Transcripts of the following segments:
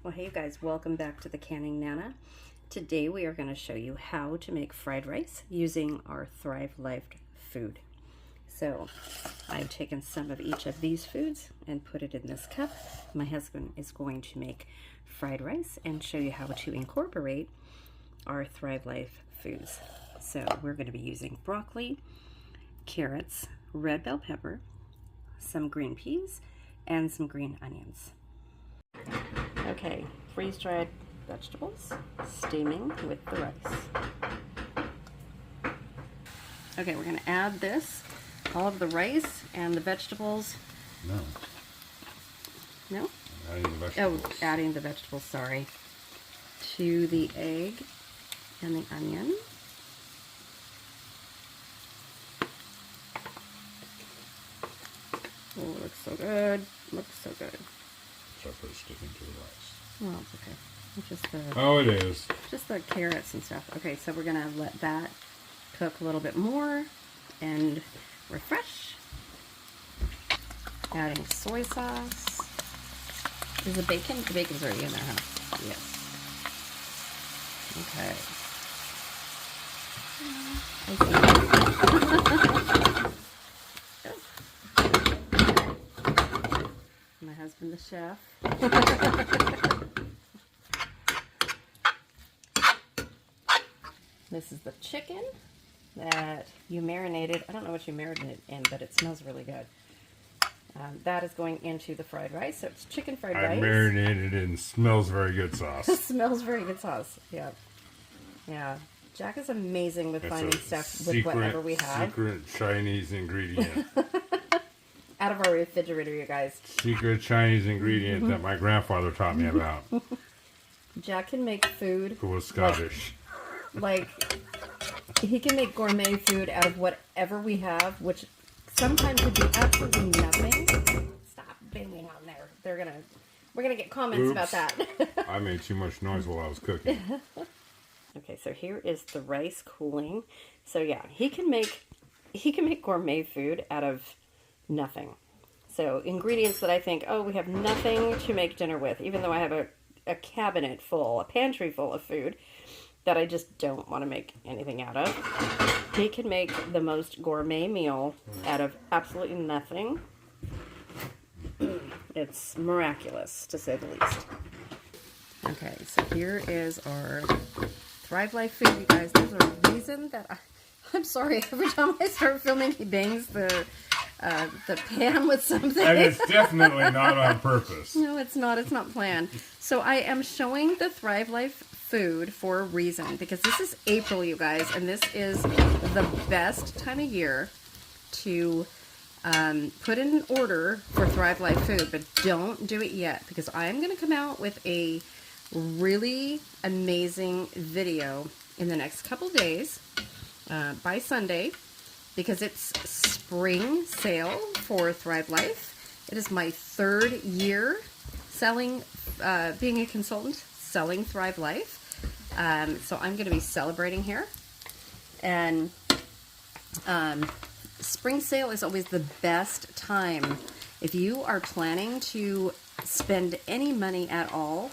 Well, hey you guys, welcome back to the Canning Nana. Today we are going to show you how to make fried rice using our Thrive Life food. So I've taken some of each of these foods and put it in this cup. My husband is going to make fried rice and show you how to incorporate our Thrive Life foods. So we're going to be using broccoli, carrots, red bell pepper, some green peas, and some green onions. Okay, freeze-dried vegetables, steaming with the rice. Okay, we're going to add this, all of the rice and the vegetables. No. No? Adding the vegetables. Oh, adding the vegetables, sorry. To the egg and the onion. Oh, looks so good. Looks so good. Sorry for sticking to the rice. Well, it's okay. It's just the, oh, it is. Just the carrots and stuff. Okay, so we're going to let that cook a little bit more and refresh. Adding soy sauce. Is the bacon? The bacon's already in there, huh? Yes. Okay. My husband, the chef. This is the chicken that you marinated. I don't know what you marinated in, but it smells really good. That is going into the fried rice. So it's chicken fried rice. I marinated in smells very good sauce. Smells very good sauce. Yeah. Yeah. Jack is amazing with finding stuff with whatever we have. Secret Chinese ingredient. Out of our refrigerator, you guys. Secret Chinese ingredient that my grandfather taught me about. Jack can make food. Who was Scottish. Like, he can make gourmet food out of whatever we have, which sometimes would be absolutely nothing. Stop banging on there. We're gonna get comments Oops. about that. I made too much noise while I was cooking. Okay, so here is the rice cooling. So yeah, he can make gourmet food out of nothing. So ingredients that I think, oh, we have nothing to make dinner with, even though I have a cabinet full, a pantry full of food that I just don't want to make anything out of. He can make the most gourmet meal out of absolutely nothing. It's miraculous, to say the least. Okay, so here is our Thrive Life food, you guys. There's a reason that I'm sorry, every time I start filming, he bangs the pan with something. And it's definitely not on purpose. No, it's not. It's not planned. So I am showing the Thrive Life food for a reason, because this is April, you guys, and this is the best time of year to put in an order for Thrive Life food, but don't do it yet, because I'm going to come out with a really amazing video in the next couple days by Sunday, because it's spring sale for Thrive Life. It is my 3rd year selling, being a consultant, selling Thrive Life. So I'm going to be celebrating here. And spring sale is always the best time. If you are planning to spend any money at all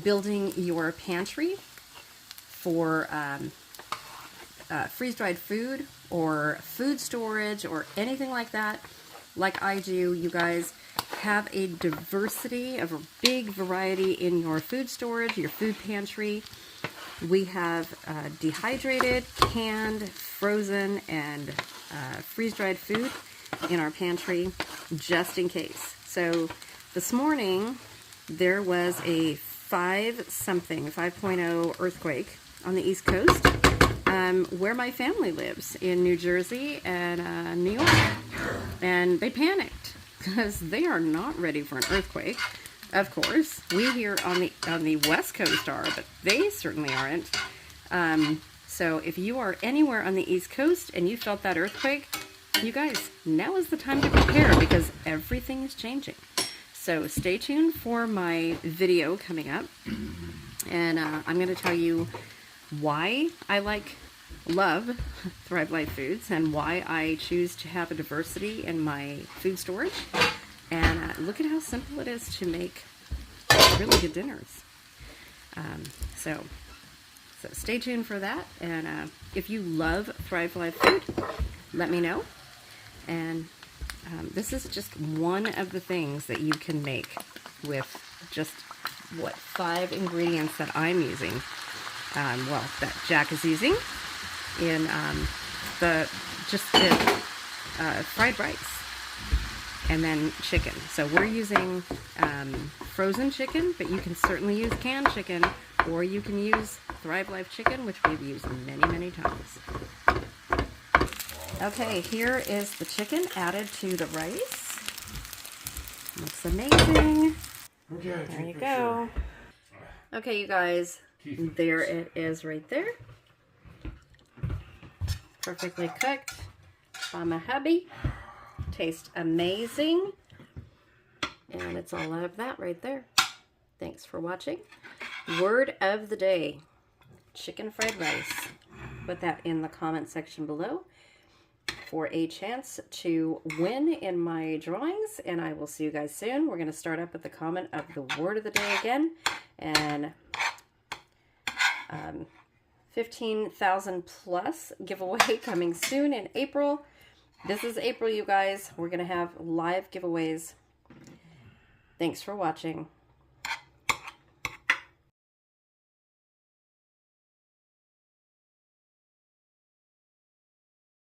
building your pantry for freeze-dried food or food storage or anything like that, like I do, you guys have a diversity of a big variety in your food storage, your food pantry. We have dehydrated, canned, frozen, and freeze-dried food in our pantry just in case. So this morning there was a 5.0 earthquake on the East Coast where my family lives in New Jersey and New York, and they panicked because they are not ready for an earthquake. Of course, we here on the West Coast are, but they certainly aren't. So if you are anywhere on the East Coast and you felt that earthquake, you guys, now is the time to prepare, because everything is changing. So stay tuned for my video coming up, and I'm going to tell you why I love Thrive Life Foods and why I choose to have a diversity in my food storage. And look at how simple it is to make really good dinners. So stay tuned for that. And if you love Thrive Life food, let me know. And this is just one of the things that you can make with just, 5 ingredients that I'm using. That Jack is using in the fried rice. And then chicken. So we're using frozen chicken, but you can certainly use canned chicken, or you can use Thrive Life chicken, which we've used many, many times. Okay, here is the chicken added to the rice. Looks amazing. Okay, There you go. Okay, you guys, there it is right there. Perfectly cooked by my hubby. Tastes amazing. And it's all of that right there. Thanks for watching. Word of the day, chicken fried rice. Put that in the comment section below for a chance to win in my drawings, and I will see you guys soon. We're going to start up with the comment of the word of the day again, and 15,000 plus giveaway coming soon in April. This is April, you guys. We're going to have live giveaways. Thanks for watching.